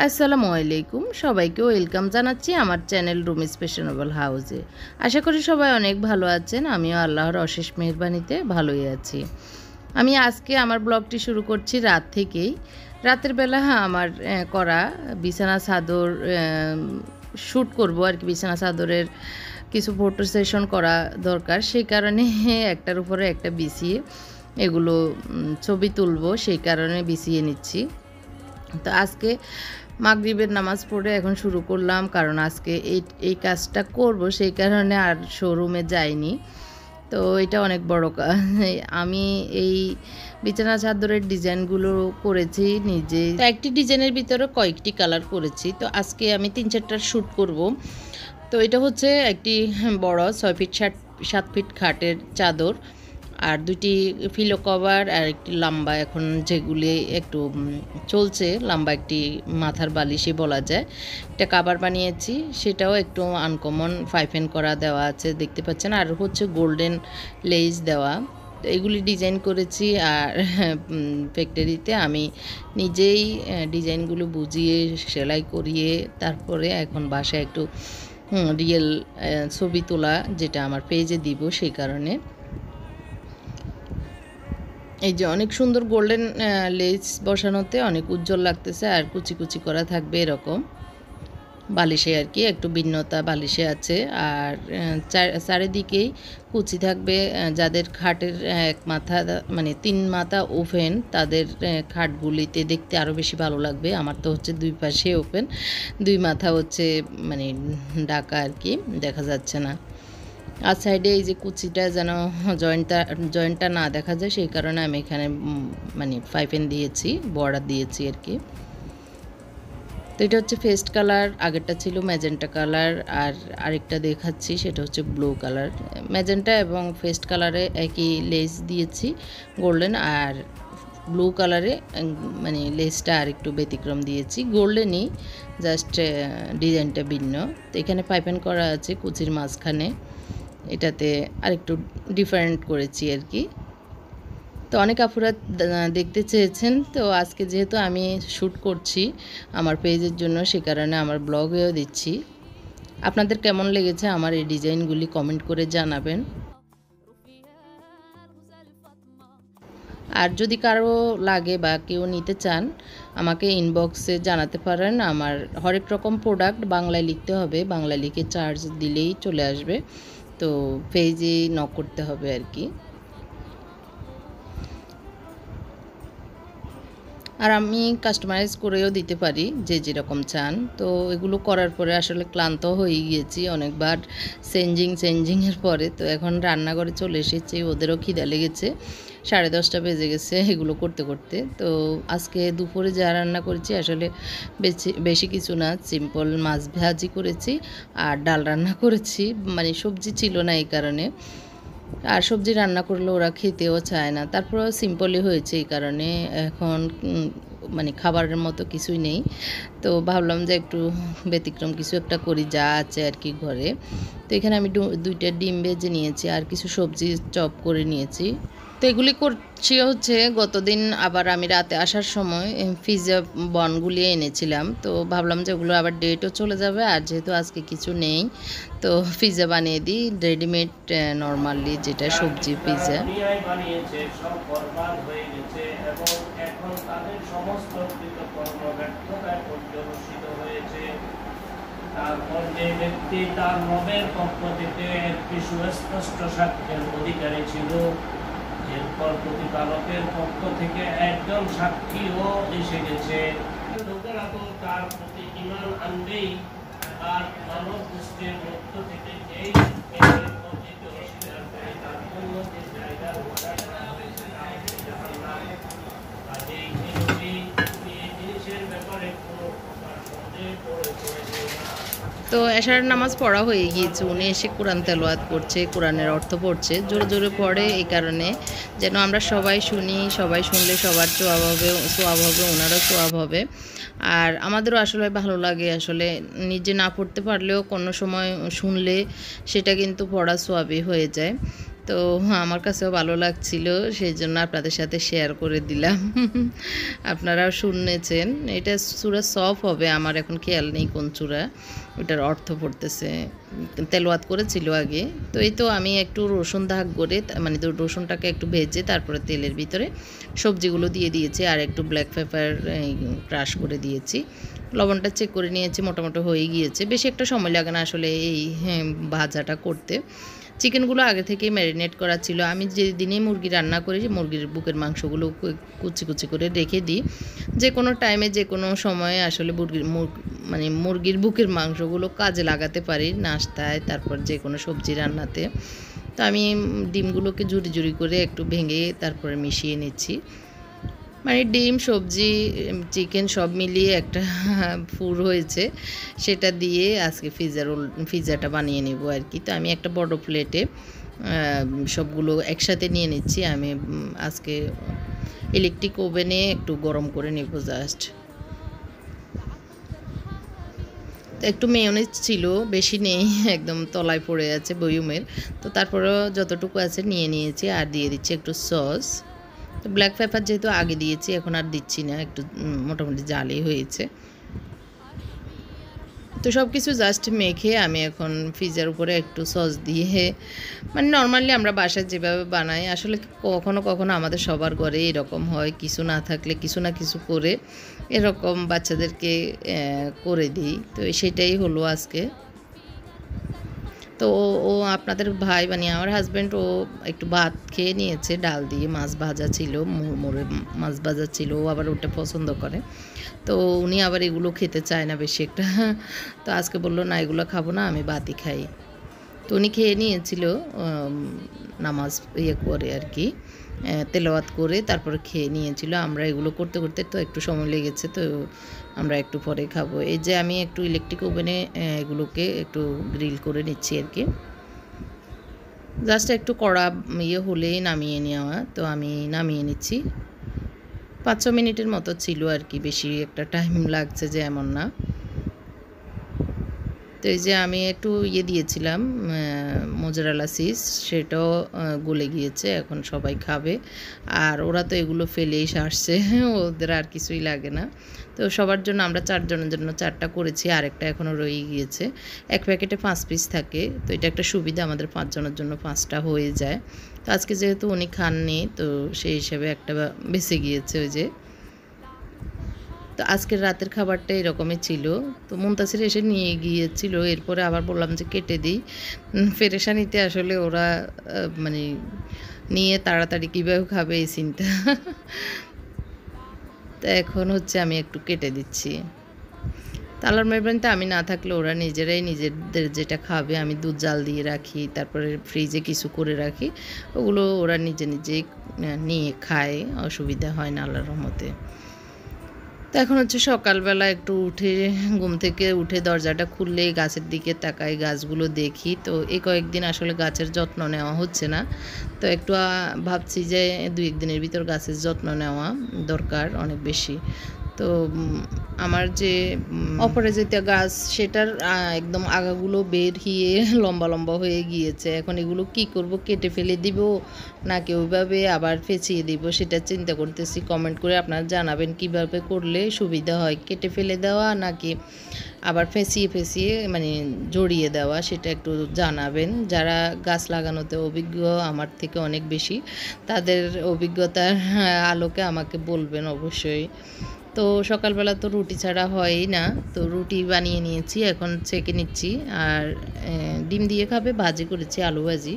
আসসালামু আলাইকুম, সবাইকে ওয়েলকাম জানাচ্ছি আমার চ্যানেল রুমিস ফ্যাশনেবল হাউসে। আশা করি সবাই অনেক ভালো আছেন। আমিও আল্লাহর অশেষ মেহেরবানিতে ভালোই আছি। আমি আজকে আমার ব্লগটি শুরু করছি রাত থেকেই। রাতের বেলা আমার করা বিছানা চাদর শ্যুট করব আর কি। বিছানা চাদরের কিছু ফটো সেশন করা দরকার, সেই কারণে একটার উপরে একটা বিছিয়ে এগুলো ছবি তুলব, সেই কারণে বিছিয়ে নিচ্ছি। তো আজকে মাগরিবের নামাজ পড়ে এখন শুরু করলাম, কারণ আজকে এই কাজটা করব, সেই কারণে আর শোরুমে যাইনি। তো এটা অনেক বড় কাজ। আমি এই বিছানা চাদরের ডিজাইনগুলো করেছি নিজে। তো একটি ডিজাইনের ভিতরে কয়েকটি কালার করেছি। তো আজকে আমি 3-4টার শ্যুট করব। তো এটা হচ্ছে একটি বড় 6 ফিট 7 ফিট খাটের চাদর, আর দুটি ফিলো কভার, আর একটি লম্বা এখন যেগুলি একটু চলছে লম্বা একটি মাথার বালিশই বলা যায়, একটা কাভার বানিয়েছি। সেটাও একটু আনকমন 5N করা দেওয়া আছে, দেখতে পাচ্ছেন। আর হচ্ছে গোল্ডেন লেস দেওয়া। তো এগুলি ডিজাইন করেছি, আর ফ্যাক্টরিতে আমি নিজেই ডিজাইনগুলো বুঝিয়ে সেলাই করিয়ে তারপরে এখন বাসায় একটু রিয়েল ছবি তোলা, যেটা আমার পেজে দিব, সেই কারণে। এই যে অনেক সুন্দর গোল্ডেন লেস বসানোতে অনেক উজ্জ্বল লাগতেছে, আর কুচি কুচি করা থাকবে এরকম বালিশে আর কি, একটু ভিন্নতা বালিশে আছে। আর চারিদিকেই কুচি থাকবে। যাদের খাটের এক মাথা মানে 3 মাথা ওপেন, তাদের খাটগুলিতে দেখতে আরও বেশি ভালো লাগবে। আমার তো হচ্ছে 2 পাশে ওপেন, 2 মাথা হচ্ছে মানে ঢাকা আর কি, দেখা যাচ্ছে না। আর সাইডে এই যে কুচিটা যেন জয়েন্টটা না দেখা যায়, সেই কারণে আমি এখানে মানে 5N দিয়েছি, বর্ডার দিয়েছি আর কি। তো এটা হচ্ছে ফেস্ট কালার, আগেরটা ছিল ম্যাজেন্টা কালার, আর আরেকটা দেখাচ্ছি সেটা হচ্ছে ব্লু কালার। ম্যাজেন্টা এবং ফেস্ট কালারে একই লেস দিয়েছি গোল্ডেন, আর ব্লু কালারে মানে লেসটা আর একটু ব্যতিক্রম দিয়েছি, গোল্ডেনই, জাস্ট ডিজাইনটা ভিন্ন। তো এখানে 5N করা আছে কুচির মাঝখানে, এটাতে আরেকটু ডিফারেন্ট করেছি আর কি। তো অনেক আপুরা দেখতে চেয়েছেন, তো আজকে যেহেতু আমি শ্যুট করছি আমার পেজের জন্য, সে কারণে আমার ব্লগেও দিচ্ছি। আপনাদের কেমন লেগেছে আমার এই ডিজাইনগুলি কমেন্ট করে জানাবেন। আর যদি কারো লাগে বা কেউ নিতে চান, আমাকে ইনবক্সে জানাতে পারেন। আমার হরেক রকম প্রোডাক্ট বাংলায় লিখতে হবে, বাংলায় লিখে চার্জ দিলেই চলে আসবে। তো পেজে নক করতে হবে আর কি। আর আমি কাস্টমাইজ করেও দিতে পারি, যে যেরকম চান। তো এগুলো করার পরে আসলে ক্লান্ত হয়ে গিয়েছি অনেকবার চেঞ্জিংয়ের পরে। তো এখন রান্নাঘরে চলে এসেছি, ওদেরও খিদা লেগেছে, 10:30 বেজে গেছে এগুলো করতে করতে। তো আজকে দুপুরে যা রান্না করেছি আসলে বেশি কিছু না, সিম্পল মাছ ভাজি করেছি আর ডাল রান্না করেছি, মানে সবজি ছিল না এই কারণে। আর সবজি রান্না করলে ওরা খেতেও চায় না, তারপরেও সিম্পলই হয়েছে এই কারণে। এখন মানে খাবারের মতো কিছুই নেই, তো ভাবলাম যে একটু ব্যতিক্রম কিছু একটা করি, যা আছে আর কি ঘরে। তো এখানে আমি 2টা ডিম ভেজে নিয়েছি, আর কিছু সবজি চপ করে নিয়েছি। তো এগুলি করছি হচ্ছে গতদিন আবার আমি রাতে আসার সময় পিৎজা বনগুলি এনেছিলাম, তো ভাবলাম যে ওগুলো আবার ডেটও চলে যাবে, আর যেহেতু আজকে কিছু নেই তো পিৎজা বানিয়ে দিই, রেডিমেড নর্মালি যেটা সবজি পিৎজা। তারপর যে ব্যক্তি তার রবের পক্ষ থেকে একটি সুস্পষ্ট সাক্ষ্যের অধিকারী ছিল, এরপর প্রতিপালকের পক্ষ থেকে একজন সাক্ষীও এসে গেছে। লোকেরা তো তার প্রতি ঈমান আনবেই, আর মানব গোষ্ঠীর মধ্য থেকে যেই অস্বীকার করে তার জন্য যে জায়গার এই জিনিসের ব্যাপারে কোনো প্রকার সন্দেহ পড়েছে। তো এশার নামাজ পড়া হয়ে গিয়েছে, উনি এসে কোরআন তেলাওয়াত করছে, কোরআনের অর্থ পড়ছে, জোরে জোরে পড়ে, এই কারণে যেন আমরা সবাই শুনি, সবাই শুনলে সবার সোয়াব হবে, ওনারও সোয়াব হবে। আর আমাদেরও আসলে ভালো লাগে, আসলে নিজে না পড়তে পারলেও কোনো সময় শুনলে সেটা কিন্তু পড়া সোয়াবই হয়ে যায়। তো আমার কাছেও ভালো লাগছিল, সেই জন্য আপনাদের সাথে শেয়ার করে দিলাম। আপনারাও শুনেছেন। এটা সূরা সফ হবে, আমার এখন খেয়াল নেই কোন সূরা, ওটার অর্থ পড়তেছে, তেলাওয়াত করেছিল আগে। তো এই তো আমি একটু রসুন দাগ করে, মানে রসুনটাকে একটু ভেজে তারপরে তেলের ভিতরে সবজিগুলো দিয়ে দিয়েছি, আর একটু ব্ল্যাক পেপার ক্রাশ করে দিয়েছি। লবণটা চেক করে নিয়েছি, মোটামুটি হয়ে গিয়েছে। বেশি একটা সময় লাগে না আসলে এই ভাজাটা করতে। চিকেনগুলো আগে থেকেই ম্যারিনেট করা ছিল। আমি যেদিনই মুরগি রান্না করি, মুরগির বুকের মাংসগুলো কুচি কুচি করে রেখে দিই। যে কোনো টাইমে যে কোনো সময়ে আসলে মুরগির বুকের মাংসগুলো কাজে লাগাতে পারি, নাস্তায়, তারপর যে কোনো সবজি রান্নাতে। তো আমি ডিমগুলোকে ঝুরি ঝুরি করে একটু ভেঙে তারপরে মিশিয়ে নিচ্ছি। মানে ডিম, সবজি, চিকেন সব মিলিয়ে একটা ফুড হয়েছে, সেটা দিয়ে আজকে পিৎজাটা বানিয়ে নেব আর কি। তো আমি একটা বড় প্লেটে সবগুলো একসাথে নিয়ে নিচ্ছি। আমি আজকে ইলেকট্রিক ওভেনে একটু গরম করে নেব জাস্ট। একটু মেয়োনিজ ছিল, বেশি নেই, একদম তলায় পড়ে আছে বয়মের। তো তারপরেও যতটুকু আছে নিয়ে নিয়েছি, আর দিয়ে দিচ্ছি একটু সস। তো ব্ল্যাক পেপার যেহেতু আগে দিয়েছি, এখন আর দিচ্ছি না, একটু মোটামুটি জালই হয়েছে। তো সব কিছু জাস্ট মেখে আমি এখন পিৎজার উপরে একটু সস দিয়ে, মানে নর্মালি আমরা বাসায় যেভাবে বানাই, আসলে কখনো কখনো আমাদের সবার ঘরে এরকম হয়, কিছু না থাকলে কিছু না কিছু করে এরকম বাচ্চাদেরকে করে দিই। তো সেটাই হলো আজকে। তো ও আপনাদের ভাই, মানে আমার হাজব্যান্ড, ও একটু ভাত খেয়ে নিয়েছে ডাল দিয়ে, মাছ ভাজা ছিল, মুড়ে মাছ ভাজা ছিল, ও আবার ওটা পছন্দ করে। তো উনি আবার এগুলো খেতে চায় না বেশি একটা। তো আজকে বললো না, এগুলো খাবো না, আমি ভাতই খাই। তো উনি খেয়ে নিয়েছিল নামাজ করে আর কি, তেলাওয়াত করে তারপরে খেয়ে নিয়েছিল। আমরা এগুলো করতে করতে তো একটু সময় লেগেছে, তো আমরা একটু পরে খাবো। এই যে আমি একটু ইলেকট্রিক ওভেনে এগুলোকে একটু গ্রিল করে নিচ্ছি আর কি, জাস্ট একটু কড়া হলেই নামিয়ে নেওয়া। তো আমি নামিয়ে নিচ্ছি। 5-6 মিনিটের মতো ছিল আর কি, বেশি একটা টাইম লাগছে যে এমন না। তো এই যে আমি একটু দিয়েছিলাম মোজারেলা চিজ, সেটাও গলে গিয়েছে, এখন সবাই খাবে। আর ওরা তো এগুলো ফেলেই সারছে, ওদের আর কিছুই লাগে না। তো সবার জন্য, আমরা 4 জনের জন্য 4টা করেছি, আরেকটা এখনও রয়ে গিয়েছে। এক প্যাকেটে 5 পিস থাকে, তো এটা একটা সুবিধা, আমাদের 5 জনের জন্য 5টা হয়ে যায়। তো আজকে যেহেতু উনি খাননি, তো সেই হিসেবে একটা বেঁচে গিয়েছে ওই যে। তো আজকের রাতের খাবারটা এরকমই ছিল। তো মুনতাসির এসে নিয়ে গিয়েছিল, এরপরে আবার বললাম যে কেটে দিই। পেরেশানিতে আসলে ওরা মানে নিয়ে তাড়াতাড়ি কীভাবে খাবে এই চিন্তা। তো এখন হচ্ছে আমি একটু কেটে দিচ্ছি। আল্লাহর মেহরবানিতে আমি না থাকলে ওরা নিজেরাই নিজেদের যেটা খাবে, আমি দুধ জাল দিয়ে রাখি, তারপরে ফ্রিজে কিছু করে রাখি, ওগুলো ওরা নিজে নিজেই নিয়ে খায়, অসুবিধা হয় না আল্লাহর রহমতে। তো এখন হচ্ছে সকালবেলা একটু উঠে, ঘুম থেকে উঠে দরজাটা খুললেই গাছের দিকে তাকাই, গাছগুলো দেখি। তো এই কয়েকদিন আসলে গাছের যত্ন নেওয়া হচ্ছে না, তো একটু ভাবছি যে 2-1 দিনের ভিতর গাছের যত্ন নেওয়া দরকার অনেক বেশি। তো আমার যে অপরাজিতা গাছ, সেটার একদম আগাগুলো বের হয়ে লম্বা লম্বা হয়ে গিয়েছে। এখন এগুলো কি করব, কেটে ফেলে দিব নাকি ওইভাবে আবার ফেঁচিয়ে দিব, সেটা চিন্তা করতেছি। কমেন্ট করে আপনারা জানাবেন কিভাবে করলে সুবিধা হয়, কেটে ফেলে দেওয়া নাকি আবার ফেঁচিয়ে মানে জড়িয়ে দেওয়া, সেটা একটু জানাবেন। যারা গাছ লাগানোতে অভিজ্ঞ আমার থেকে অনেক বেশি, তাদের অভিজ্ঞতার আলোকে আমাকে বলবেন অবশ্যই। তো সকালবেলা তো রুটি ছাড়া হয়ই না, তো রুটি বানিয়ে নিয়েছি, এখন ছেঁকে নিচ্ছি। আর ডিম দিয়ে খাবে, ভাজি করেছি, আলু ভাজি।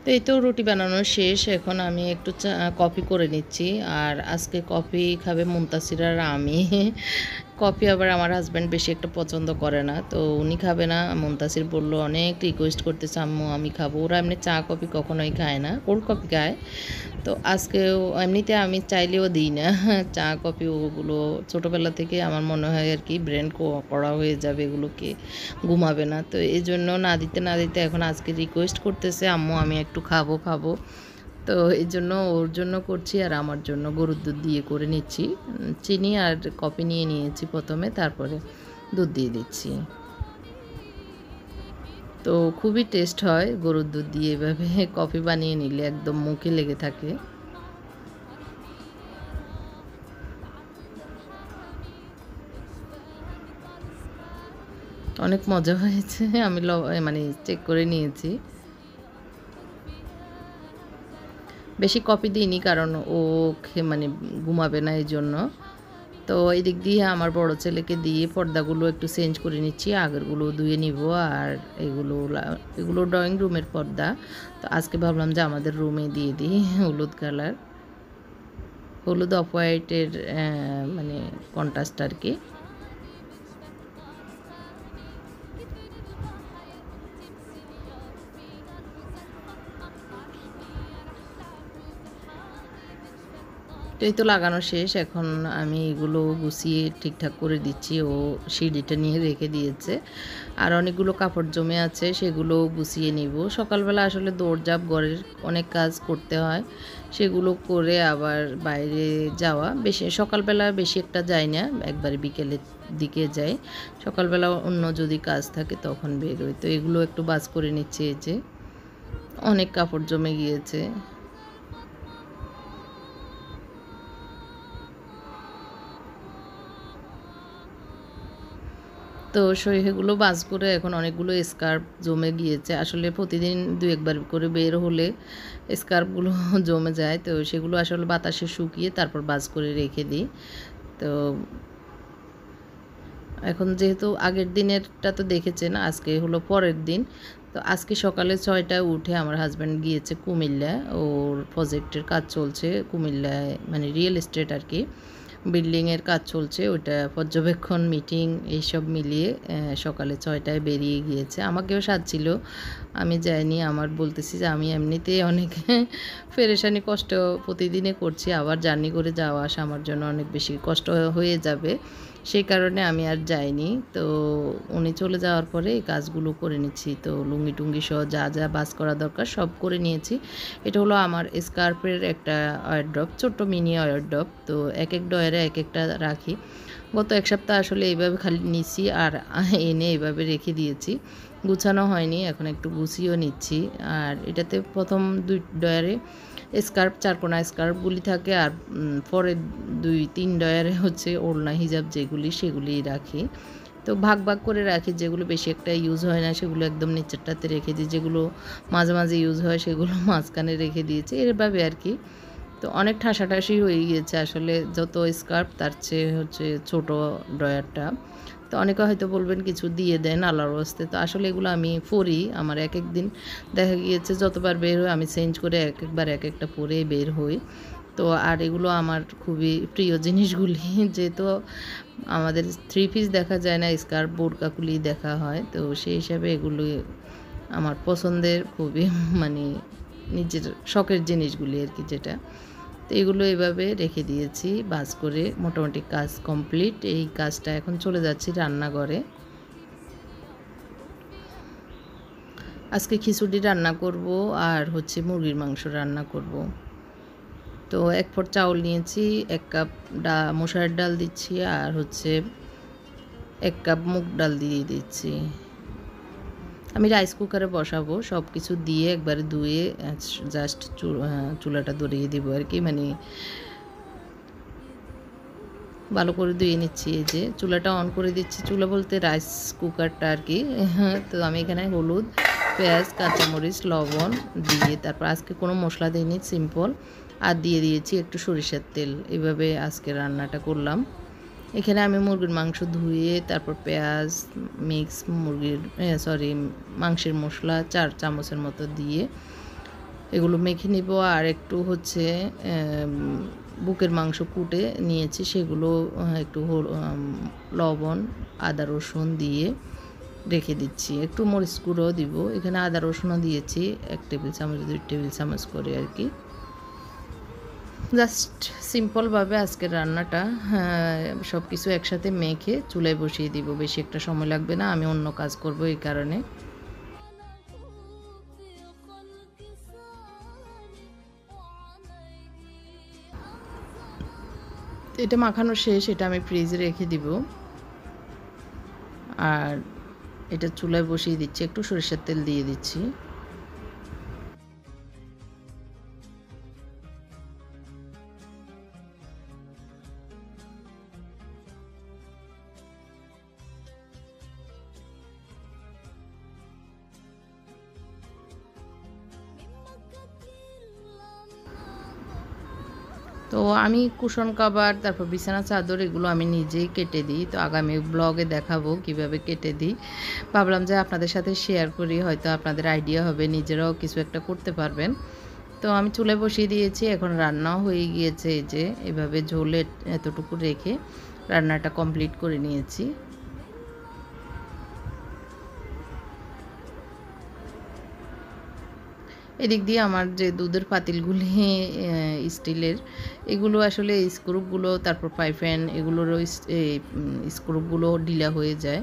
তো এই তো রুটি বানানো শেষ, এখন আমি একটু কফি করে নিচ্ছি। আর আজকে কফি খাবে মুনতাসির আর আমি। কফি আবার আমার হাজব্যান্ড বেশি একটা পছন্দ করে না, তো উনি খাবে না। মুনতাসির বললো, অনেক রিকোয়েস্ট করতেছে, আম্মু আমি খাবো। ওরা এমনি চা কফি কখনোই খায় না, কোল্ড কফি খায়। তো আজকেও এমনিতে আমি চাইলেও দিই না চা কফি, ওগুলো ছোটোবেলা থেকে আমার মনে হয় আর কি ব্রেন করা হয়ে যাবে, এগুলোকে ঘুমাবে না। তো এই জন্য না দিতে এখন আজকে রিকোয়েস্ট করতেছে, আম্মু আমি একটু খাবো। তো এই জন্য ওর জন্য করছি আর আমার জন্য গরুর দুধ দিয়ে করে নিচ্ছি। চিনি আর কফি নিয়ে নিয়েছি প্রথমে, তারপরে দুধ দিয়ে দিচ্ছি। তো খুবই টেস্ট হয় গরুর দুধ দিয়ে এভাবে কফি বানিয়ে নিলে, একদম মুখে লেগে থাকে। অনেক মজা হয়েছে। আমি মানে চেক করে নিয়েছি। বেশি কফি দিইনি কারণ ও মানে ঘুমাবে না এই জন্য। তো এদিক দিয়ে আমার বড় ছেলেকে দিয়ে পর্দাগুলো একটু চেঞ্জ করে নিচ্ছি, আগেরগুলো ধুয়ে নিব। আর এগুলো ড্রয়িং রুমের পর্দা। তো আজকে ভাবলাম যে আমাদের রুমে দিয়ে দিই হলুদ কালার, হলুদ অফ হোয়াইটের মানে কন্ট্রাস্ট আর কি। তো এই তো লাগানো শেষ। এখন আমি এগুলো গুছিয়ে ঠিকঠাক করে দিচ্ছি। ও সিঁড়িটা নিয়ে রেখে দিয়েছে। আর অনেকগুলো কাপড় জমে আছে, সেগুলো গুছিয়ে নিব। সকালবেলা আসলে দৌড়ঝাঁপ ঘরের অনেক কাজ করতে হয়, সেগুলো করে আবার বাইরে যাওয়া। বেশি সকালবেলা বেশি একটা যাই না, একবারে বিকেলের দিকে যাই। সকালবেলা অন্য যদি কাজ থাকে তখন বেরোই। তো এগুলো একটু বাজ করে নিচ্ছি। এই যে অনেক কাপড় জমে গিয়েছে। তো সেগুলো বাজ করে এখন অনেকগুলো স্কার্ফ জমে গিয়েছে। আসলে প্রতিদিন ২-১ বার করে বের হলে স্কার্ফগুলো জমে যায়। তো সেগুলো আসলে বাতাসে শুকিয়ে তারপর বাজ করে রেখে দিই। তো এখন যেহেতু আগের দিনেরটা তো দেখেছেন, আজকে হলো পরের দিন। তো আজকে সকালে ৬টায় উঠে আমার হাজব্যান্ড গিয়েছে কুমিল্লা। ওর প্রজেক্টের কাজ চলছে কুমিল্লায়, মানে রিয়েল এস্টেট আর কি, বিল্ডিংয়ের কাজ চলছে। ওটা পর্যবেক্ষণ, মিটিং এইসব মিলিয়ে সকালে ৬টায় বেরিয়ে গিয়েছে। আমাকেও সাজছিল, আমি যাইনি। আমার বলতেছি যে আমি এমনিতেই অনেক পেরেশানি কষ্ট প্রতিদিনে করছি, আবার জার্নি করে যাওয়া আসা আমার জন্য অনেক বেশি কষ্ট হয়ে যাবে, সেই কারণে আমি আর যাইনি। তো উনি চলে যাওয়ার পরে এই কাজগুলো করে নিচ্ছি। তো লুঙ্গি টুঙ্গি সহ যা যা বাস করা দরকার সব করে নিয়েছি। এটা হলো আমার স্কার্ফের একটা ওয়ারড্রপ, ছোট্ট মিনি ওয়ারড্রপ। তো এক এক ডয়ারে এক একটা রাখি। গত এক সপ্তাহ আসলে এইভাবে খালি নিচ্ছি আর এনে এইভাবে রেখে দিয়েছি, গুছানো হয়নি। এখন একটু গুছিয়েও নিচ্ছি। আর এটাতে প্রথম ২ ডয়ারে স্কার্ফ, চারকোনা স্কার্ফগুলি থাকে। আর পরের ২-৩ ডয়ারে হচ্ছে ওড়না হিজাব যেগুলি, সেগুলি রাখি। তো ভাগ ভাগ করে রাখি। যেগুলো বেশি একটা ইউজ হয় না সেগুলো একদম নিচেরটাতে রেখে দিই, যেগুলো মাঝে মাঝে ইউজ হয় সেগুলো মাঝখানে রেখে দিয়েছি, এভাবে আর কি। তো অনেক ঠাসাঠাসি হয়ে গিয়েছে আসলে, যত স্কার্ফ তার চেয়ে হচ্ছে ছোট ড্রয়ারটা। তো অনেকে হয়তো বলবেন কিছু দিয়ে দেন আল্লাহর ওয়াস্তে। তো আসলে এগুলো আমি পরি, আমার এক এক দিন দেখা গিয়েছে যতবার বের হই আমি চেঞ্জ করে এক একবার এক একটা পরে বের হই। তো আর এগুলো আমার খুবই প্রিয় জিনিসগুলি যেহেতু আমাদের থ্রি পিস দেখা যায় না, স্কার্ফ বোরকাগুলি দেখা হয়। তো সেই হিসাবে এগুলো আমার পছন্দের খুবই মানে নিজের শখের জিনিসগুলি আর কি, যেটা। তো এগুলো এভাবে রেখে দিয়েছি বাস করে। মোটামুটি কাজ কমপ্লিট। এই কাজটা এখন চলে যাচ্ছি রান্নাঘরে। আজকে খিচুড়ি রান্না করব আর হচ্ছে মুরগির মাংস রান্না করব। তো ১ পট চাউল নিয়েছি, ১ কাপ মসুরের ডাল দিচ্ছি, আর হচ্ছে ১ কাপ মুগ ডাল দিয়ে দিচ্ছি। আমি রাইস কুকারে বসাবো, সব কিছু দিয়ে একবারে ধুয়ে জাস্ট চুলাটা ধরিয়ে দিব আর কি, মানে ভালো করে ধুয়ে নিচ্ছি। এই যে চুলাটা অন করে দিচ্ছি, চুলা বলতে রাইস কুকারটা আর কি। তো আমি এখানে হলুদ, পেঁয়াজ, কাঁচামরিচ, লবণ দিয়ে তারপর আজকে কোনো মশলা দিইনি, সিম্পল। আর দিয়ে দিয়েছি একটু সরিষার তেল। এভাবে আজকে রান্নাটা করলাম। এখানে আমি মুরগির মাংস ধুয়ে তারপর পেঁয়াজ মিক্স মাংসের মশলা ৪ চামচের মতো দিয়ে এগুলো মেখে নিব। আর একটু হচ্ছে বুকের মাংস কুটে নিয়েছি, সেগুলো একটু লবণ, আদা রসুন দিয়ে রেখে দিচ্ছি। একটু মরিচ গুঁড়ো দিব। এখানে আদা রসুনও দিয়েছি ১ টেবিল চামচ ২ টেবিল চামচ করে আর কি। জাস্ট সিম্পলভাবে আজকের রান্নাটা সব কিছু একসাথে মেখে চুলায় বসিয়ে দিব। বেশি একটা সময় লাগবে না, আমি অন্য কাজ করব এই কারণে। এটা মাখানো শেষ, এটা আমি ফ্রিজে রেখে দিব। আর এটা চুলায় বসিয়ে দিচ্ছি, একটু সরিষার তেল দিয়ে দিচ্ছি। তো আমি কুশন কাভার, তারপর বিছানা চাদর এগুলো আমি নিজেই কেটে দিই। তো আগামী ব্লগে দেখাবো কিভাবে কেটে দিই। ভাবলাম যে আপনাদের সাথে শেয়ার করি, হয়তো আপনাদের আইডিয়া হবে, নিজেরাও কিছু একটা করতে পারবেন। তো আমি চুলায় বসিয়ে দিয়েছি, এখন রান্নাও হয়ে গিয়েছে। এই যে এভাবে ঝোলে এতটুকু রেখে রান্নাটা কমপ্লিট করে নিয়েছি। এদিক দিয়ে আমার যে দুধের পাতিলগুলি স্টিলের, এগুলো আসলে স্ক্রুপগুলো, তারপর পাইপেন এগুলোরও স্ক্রুপগুলো ঢিলা হয়ে যায়।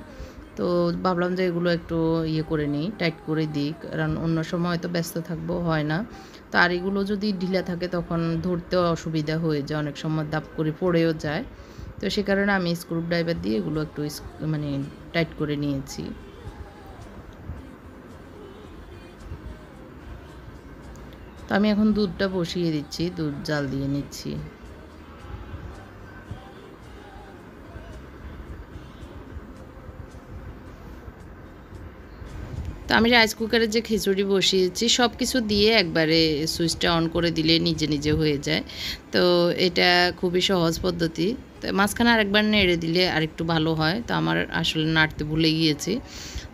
তো ভাবলাম যে এগুলো একটু ইয়ে করে নিই, টাইট করে দিই, কারণ অন্য সময় তো ব্যস্ত থাকবো, হয় না। তো আর এগুলো যদি ঢিলা থাকে তখন ধরতেও অসুবিধা হয়ে যায়, অনেক সময় দাপ করে পড়েও যায়। তো সে কারণে আমি স্ক্রু ড্রাইভার দিয়ে এগুলো একটু মানে টাইট করে নিয়েছি। তো আমি এখন দুধটা বসিয়ে দিচ্ছি, দুধ জাল দিয়ে নিচ্ছি। তো আমি রাইস কুকারে যে খিচুড়ি বসিয়েছি সব কিছু দিয়ে একবারে সুইচটা অন করে দিলে নিজে নিজে হয়ে যায়। তো এটা খুবই সহজ পদ্ধতি। তো মাঝখানে আরেকবার নেড়ে দিলে আরেকটু ভালো হয়। তো আমার আসলে নাড়তে ভুলে গিয়েছি।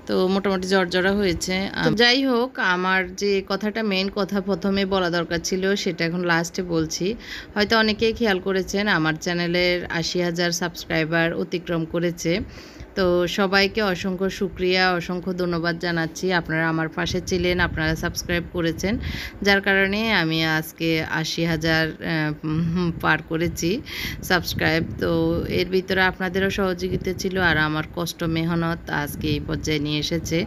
তো মোটামুটি জর্জরা হয়েছে। যাই হোক, আমার যে কথাটা মেন কথা প্রথমে বলা দরকার ছিল সেটা এখন লাস্টে বলছি। হয়তো অনেকেই খেয়াল করেছেন আমার চ্যানেলের ৮০,০০০ সাবস্ক্রাইবার অতিক্রম করেছে। তো সবাইকে অসংখ্য শুকরিয়া, অসংখ্য ধন্যবাদ জানাচ্ছি। আপনারা আমার পাশে ছিলেন, আপনারা সাবস্ক্রাইব করেছেন, যার কারণে আমি আজকে ৮০,০০০ পার করেছি সাবস্ক্রাইব। তো এর ভিতরে আপনাদেরও সহযোগিতা ছিল, আর আমার কষ্ট মেহনত আজকে এই পর্যায়ে নিয়ে এসেছে।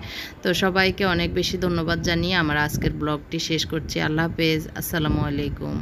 তো সবাইকে অনেক বেশি ধন্যবাদ জানিয়ে আমার আজকের ব্লগটি শেষ করছি। আল্লাহ হাফেজ, আসসালামু আলাইকুম।